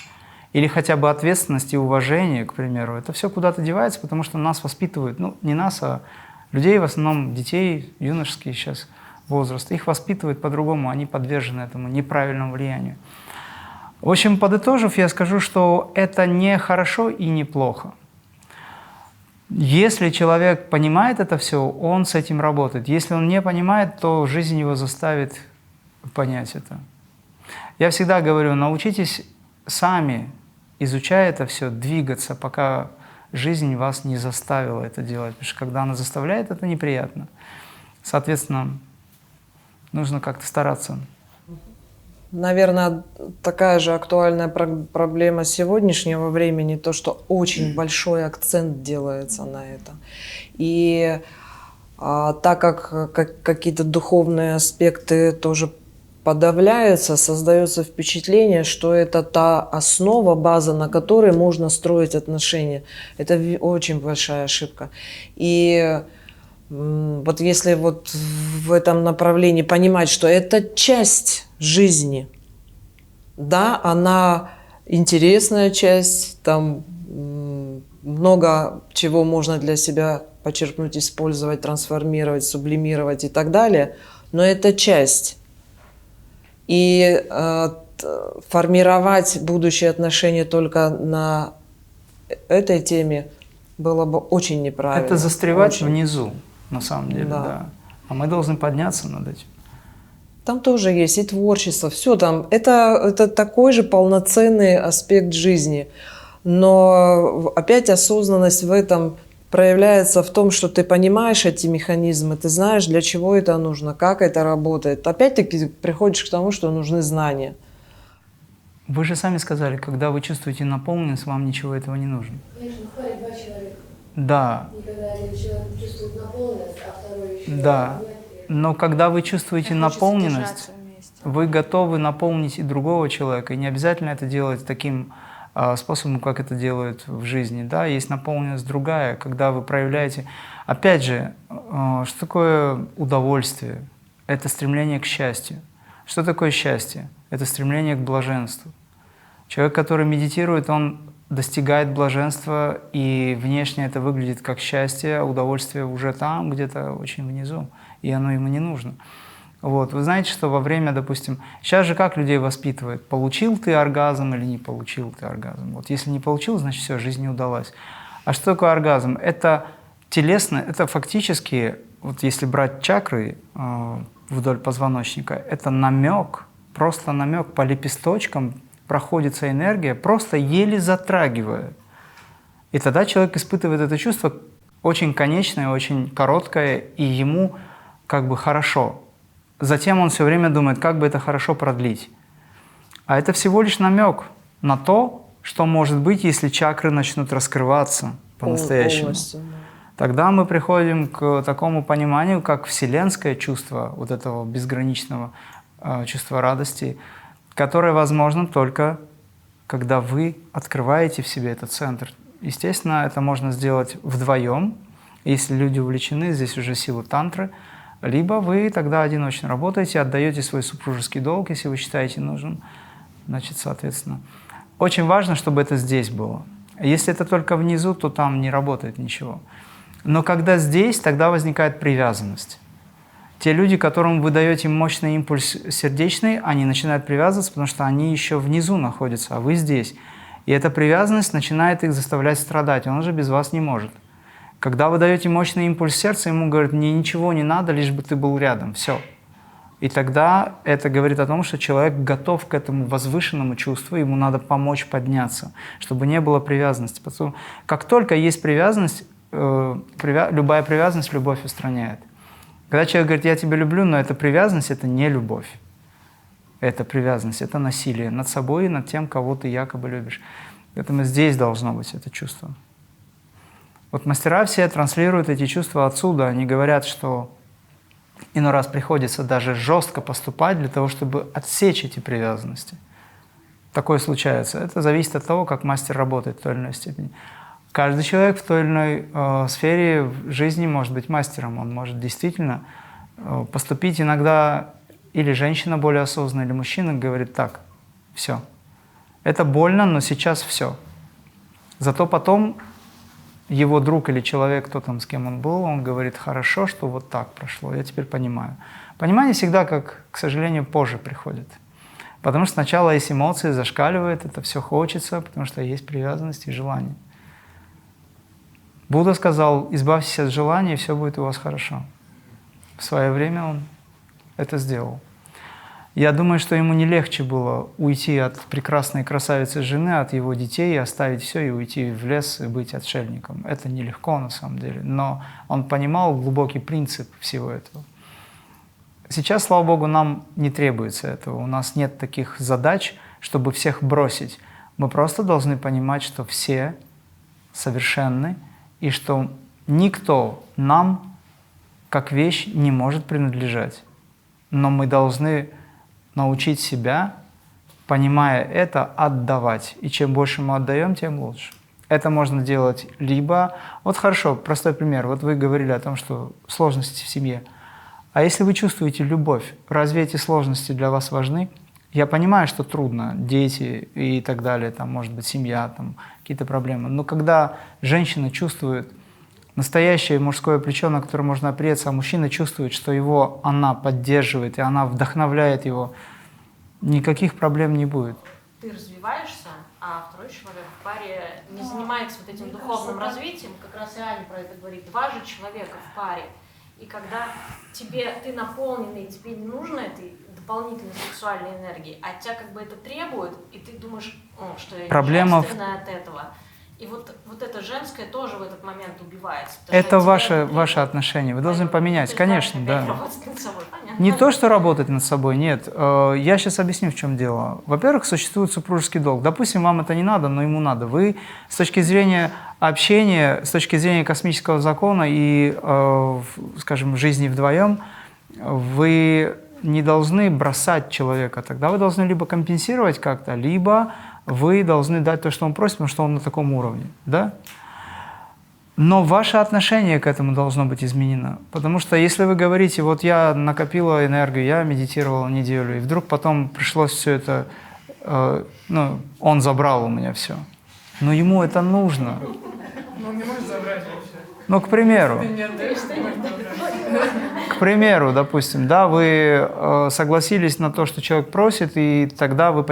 Или хотя бы ответственность и уважение, к примеру, это все куда-то девается, потому что нас воспитывают, ну, не нас, а людей, в основном детей, юношеский сейчас возраст, их воспитывают по-другому, они подвержены этому неправильному влиянию. В общем, подытожив, я скажу, что это не хорошо и не плохо. Если человек понимает это все, он с этим работает. Если он не понимает, то жизнь его заставит понять это. Я всегда говорю, научитесь сами, изучая это все, двигаться, пока жизнь вас не заставила это делать. Потому что когда она заставляет, это неприятно. Соответственно, нужно как-то стараться. Наверное, такая же актуальная проблема сегодняшнего времени, то, что очень большой акцент делается на это. И так как какие-то духовные аспекты тоже подавляются, создается впечатление, что это та основа, база, на которой можно строить отношения. Это очень большая ошибка. И вот если вот в этом направлении понимать, что это часть жизни, да, она интересная часть, там много чего можно для себя почерпнуть, использовать, трансформировать, сублимировать и так далее, но это часть. И формировать будущие отношения только на этой теме было бы очень неправильно. Это застревать очень. Внизу, на самом деле, да. А мы должны подняться над этим. Там тоже есть и творчество, все там. Это такой же полноценный аспект жизни. Но опять осознанность в этом проявляется в том, что ты понимаешь эти механизмы, ты знаешь, для чего это нужно, как это работает. Опять-таки приходишь к тому, что нужны знания. Вы же сами сказали, когда вы чувствуете наполненность, вам ничего этого не нужно. Конечно, хватит два человека. Да. Никогда один человек чувствует наполненность, а второй еще Да. нет. Но когда вы чувствуете Хочется наполненность, держаться вместе. Вы готовы наполнить и другого человека, и не обязательно это делать таким способом, как это делают в жизни. Да? Есть наполненность другая, когда вы проявляете… Опять же, что такое удовольствие? Это стремление к счастью. Что такое счастье? Это стремление к блаженству. Человек, который медитирует, он достигает блаженства, и внешне это выглядит как счастье, а удовольствие уже там, где-то очень внизу, и оно ему не нужно. Вот. Вы знаете, что во время, допустим, сейчас же как людей воспитывают? Получил ты оргазм или не получил ты оргазм? Вот если не получил, значит все, жизнь не удалась. А что такое оргазм? Это телесно, это фактически, вот если брать чакры вдоль позвоночника, это намек, просто намек по лепесточкам, проходится энергия, просто еле затрагивая. И тогда человек испытывает это чувство очень конечное, очень короткое, и ему как бы хорошо. Затем он все время думает, как бы это хорошо продлить. А это всего лишь намек на то, что может быть, если чакры начнут раскрываться по-настоящему. Тогда мы приходим к такому пониманию, как вселенское чувство, вот этого безграничного чувства радости, которое возможно только когда вы открываете в себе этот центр. Естественно, это можно сделать вдвоем, если люди увлечены, здесь уже сила тантры, либо вы тогда одиночно работаете, отдаете свой супружеский долг, если вы считаете нужным, значит, соответственно. Очень важно, чтобы это здесь было. Если это только внизу, то там не работает ничего. Но когда здесь, тогда возникает привязанность. Те люди, которым вы даете мощный импульс сердечный, они начинают привязываться, потому что они еще внизу находятся, а вы здесь. И эта привязанность начинает их заставлять страдать, он уже без вас не может. Когда вы даете мощный импульс сердца, ему говорят, мне ничего не надо, лишь бы ты был рядом, все. И тогда это говорит о том, что человек готов к этому возвышенному чувству, ему надо помочь подняться, чтобы не было привязанности. Потому как только есть привязанность, любая привязанность любовь устраняет. Когда человек говорит, я тебя люблю, но эта привязанность – это не любовь. Это привязанность, это насилие над собой и над тем, кого ты якобы любишь. Поэтому здесь должно быть это чувство. Вот мастера все транслируют эти чувства отсюда. Они говорят, что иной раз приходится даже жестко поступать для того, чтобы отсечь эти привязанности. Такое случается. Это зависит от того, как мастер работает в той или иной степени. Каждый человек в той или иной сфере жизни может быть мастером. Он может действительно поступить иногда, или женщина более осознанная, или мужчина говорит, так, все. Это больно, но сейчас все. Зато потом его друг или человек, кто там, с кем он был, он говорит, хорошо, что вот так прошло, я теперь понимаю. Понимание всегда, как, к сожалению, позже приходит. Потому что сначала есть эмоции, зашкаливает, это все хочется, потому что есть привязанность и желание. Будда сказал, избавьтесь от желаний, и все будет у вас хорошо. В свое время он это сделал. Я думаю, что ему не легче было уйти от прекрасной красавицы жены, от его детей, оставить все и уйти в лес и быть отшельником. Это нелегко на самом деле, но он понимал глубокий принцип всего этого. Сейчас, слава Богу, нам не требуется этого. У нас нет таких задач, чтобы всех бросить. Мы просто должны понимать, что все совершенны, и что никто нам, как вещь, не может принадлежать. Но мы должны научить себя, понимая это, отдавать. И чем больше мы отдаем, тем лучше. Это можно делать либо… Вот хорошо, простой пример. Вот вы говорили о том, что сложности в семье. А если вы чувствуете любовь, разве эти сложности для вас важны? Я понимаю, что трудно, дети и так далее, там, может быть, семья, там, какие-то проблемы. Но когда женщина чувствует настоящее мужское плечо, на которое можно опереться, а мужчина чувствует, что она поддерживает, и она вдохновляет его, никаких проблем не будет. Ты развиваешься, а второй человек в паре не занимается вот этим духовным развитием, как раз и Аня про это говорит, два же человека в паре. И когда ты наполненный, тебе не нужно этой дополнительной сексуальной энергии, а тебя как бы это требует, и ты думаешь, что я женственная от этого. И вот это женское тоже в этот момент убивается. Это ваше отношение. Вы должны поменять, конечно, да. Не то, что работать над собой, нет. Я сейчас объясню, в чем дело. Во-первых, существует супружеский долг. Допустим, вам это не надо, но ему надо. Вы с точки зрения общения, с точки зрения космического закона и, скажем, жизни вдвоем, вы не должны бросать человека. Тогда вы должны либо компенсировать как-то, либо вы должны дать то, что он просит, потому что он на таком уровне. Да? Но ваше отношение к этому должно быть изменено. Потому что если вы говорите, вот я накопила энергию, я медитировала неделю, и вдруг потом пришлось все это, ну, он забрал у меня все. Но ему это нужно. Он не может забрать вообще. Ну, к примеру. Ты не отдаешь, ты не отдаешь. К примеру, допустим, да, вы согласились на то, что человек просит, и тогда вы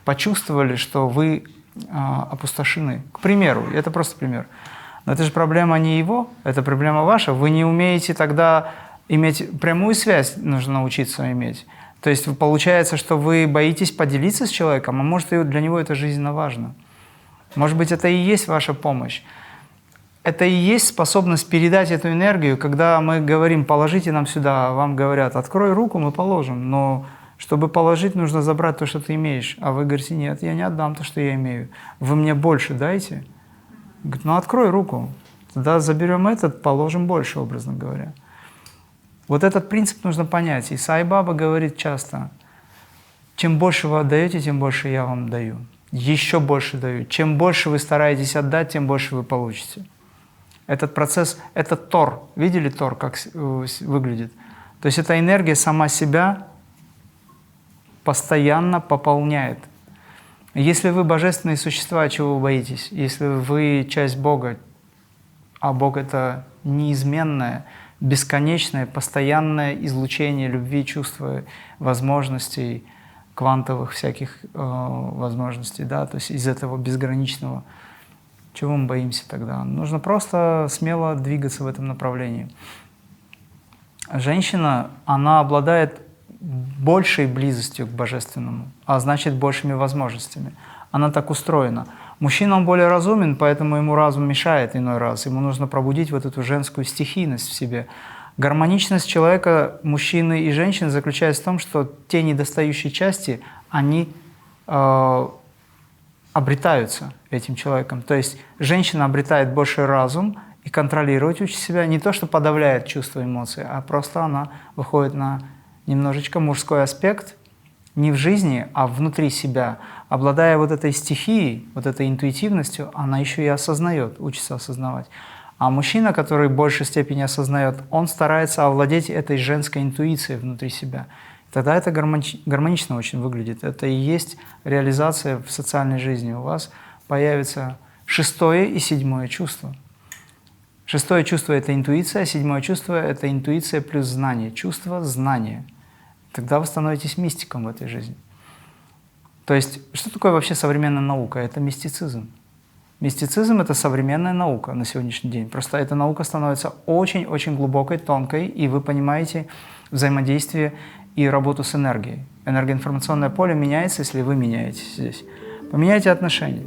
почувствовали, что вы опустошены. К примеру, это просто пример. Но это же проблема не его, это проблема ваша. Вы не умеете тогда иметь прямую связь, нужно научиться иметь. То есть получается, что вы боитесь поделиться с человеком, а может, и для него это жизненно важно. Может быть, это и есть ваша помощь. Это и есть способность передать эту энергию, когда мы говорим, положите нам сюда, а вам говорят, открой руку, мы положим. Но чтобы положить, нужно забрать то, что ты имеешь. А вы говорите, нет, я не отдам то, что я имею. Вы мне больше дайте. Говорит, ну открой руку, тогда заберем этот, положим больше, образно говоря. Вот этот принцип нужно понять. И Сай Баба говорит часто, чем больше вы отдаете, тем больше я вам даю. Еще больше даю. Чем больше вы стараетесь отдать, тем больше вы получите. Этот процесс, это Тор. Видели Тор, как выглядит? То есть эта энергия сама себя постоянно пополняет. Если вы божественные существа, чего вы боитесь? Если вы часть Бога, а Бог — это неизменное, бесконечное, постоянное излучение любви, чувства, возможностей, квантовых всяких возможностей, да, то есть из этого безграничного. Чего мы боимся тогда? Нужно просто смело двигаться в этом направлении. Женщина, она обладает большей близостью к Божественному, а значит, большими возможностями. Она так устроена. Мужчина, он более разумен, поэтому ему разум мешает иной раз. Ему нужно пробудить вот эту женскую стихийность в себе. Гармоничность человека, мужчины и женщины, заключается в том, что те недостающие части, они обретаются этим человеком. То есть женщина обретает больше разум и контролировать учит себя, не то, что подавляет чувства, эмоции, а просто она выходит на немножечко мужской аспект, не в жизни, а внутри себя. Обладая вот этой стихией, вот этой интуитивностью, она еще и осознает, учится осознавать. А мужчина, который в большей степени осознает, он старается овладеть этой женской интуицией внутри себя. Тогда это гармонично очень выглядит. Это и есть реализация в социальной жизни. У вас появится 6-е и 7-е чувство. 6-е чувство – это интуиция, а 7-е чувство – это интуиция плюс знание. Чувство, знание. Тогда вы становитесь мистиком в этой жизни. То есть, что такое вообще современная наука? Это мистицизм. Мистицизм – это современная наука на сегодняшний день. Просто эта наука становится очень-очень глубокой, тонкой, и вы понимаете взаимодействие и работу с энергией. Энергоинформационное поле меняется, если вы меняетесь здесь. Поменяйте отношения.